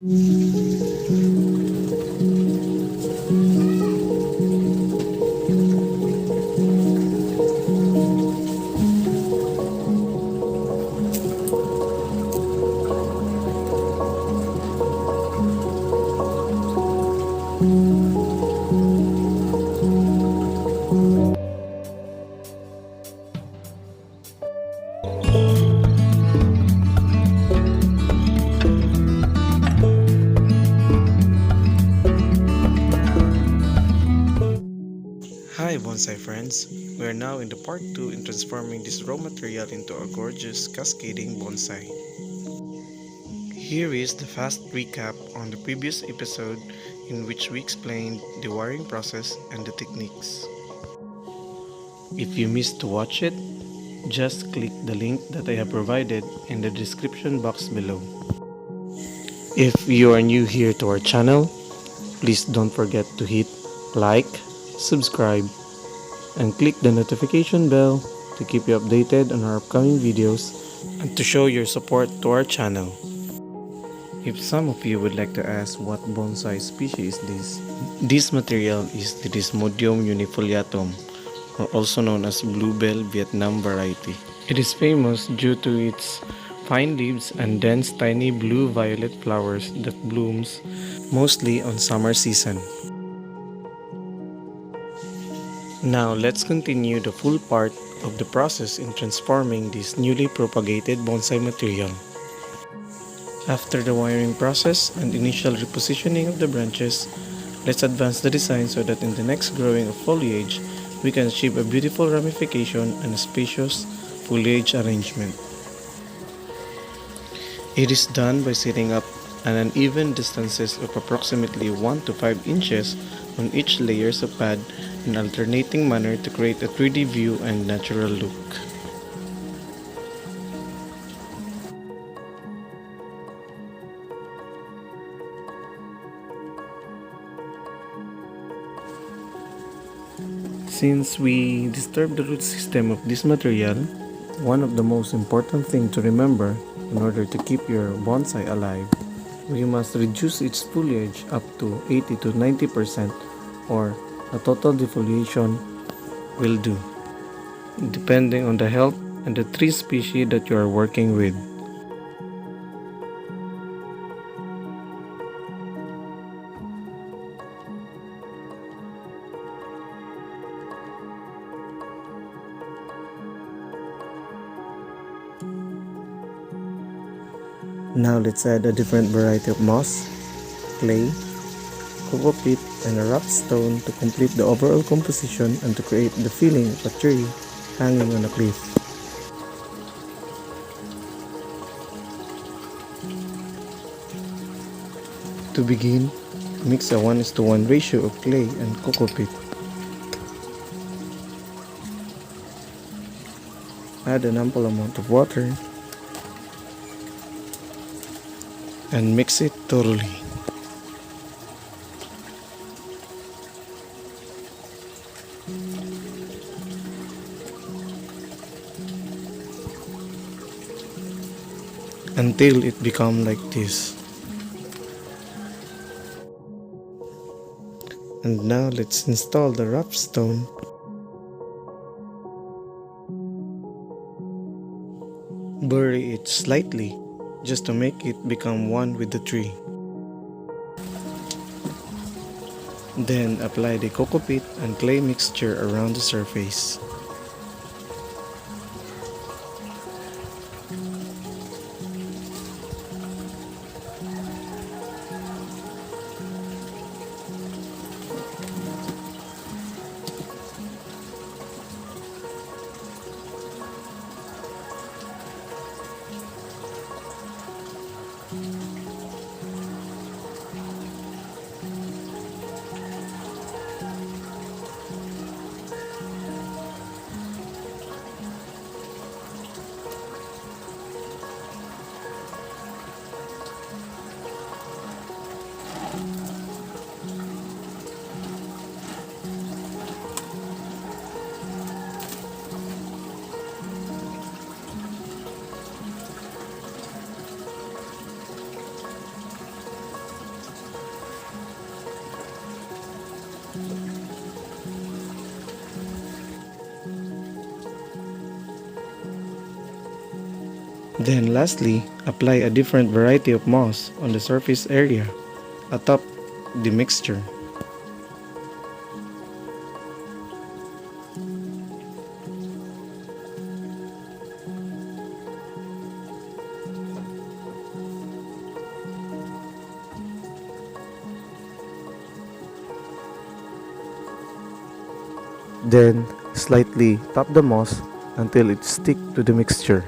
Hi bonsai friends, we are now in the part 2 in transforming this raw material into a gorgeous cascading bonsai. Here is the fast recap on the previous episode in which we explained the wiring process and the techniques. If you missed to watch it, just click the link that I have provided in the description box below. If you are new here to our channel, please don't forget to hit like, subscribe, and click the notification bell to keep you updated on our upcoming videos and to show your support to our channel. If some of you would like to ask what bonsai species is this material is the Desmodium unifoliatum, or also known as Bluebell Vietnam variety. It is famous due to its fine leaves and dense tiny blue-violet flowers that blooms mostly on summer season. Now let's continue the full part of the process in transforming this newly propagated bonsai material. After the wiring process and initial repositioning of the branches, let's advance the design so that in the next growing of foliage, we can achieve a beautiful ramification and a spacious foliage arrangement. It is done by setting up an uneven distances of approximately 1 to 5 inches on each layers of pad in alternating manner to create a 3D view and natural look. Since we disturb the root system of this material, one of the most important things to remember in order to keep your bonsai alive, we must reduce its foliage up to 80 to 90% or a total defoliation will do, depending on the health and the tree species that you are working with. Now let's add a different variety of moss, clay, cocoa peat, and a rough stone to complete the overall composition and to create the feeling of a tree hanging on a cliff. To begin, mix a 1:1 ratio of clay and cocoa peat. Add an ample amount of water and mix it thoroughly. Until it becomes like this. And now let's install the rough stone. Bury it slightly just to make it become one with the tree. Then apply the cocoa peat and clay mixture around the surface. Then lastly, apply a different variety of moss on the surface area atop the mixture. Then slightly tap the moss until it sticks to the mixture.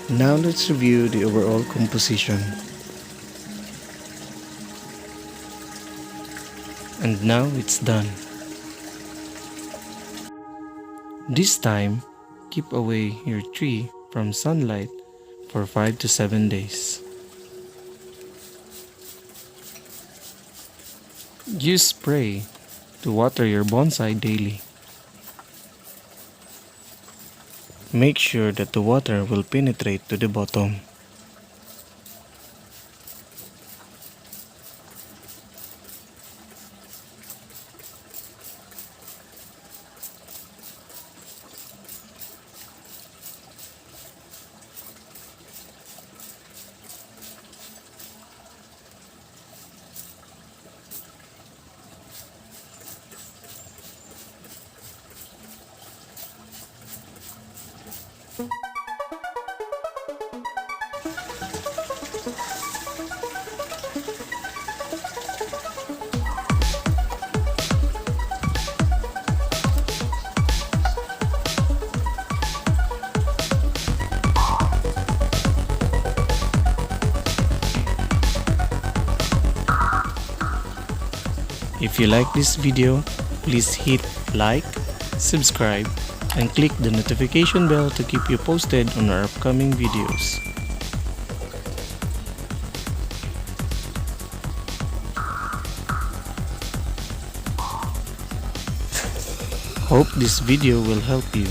Now let's review the overall composition. And now it's done. This time, keep away your tree from sunlight for 5 to 7 days. Use spray to water your bonsai daily. Make sure that the water will penetrate to the bottom. If you like this video, please hit like, subscribe, and click the notification bell to keep you posted on our upcoming videos. Hope this video will help you.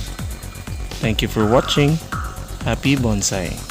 Thank you for watching. Happy bonsai!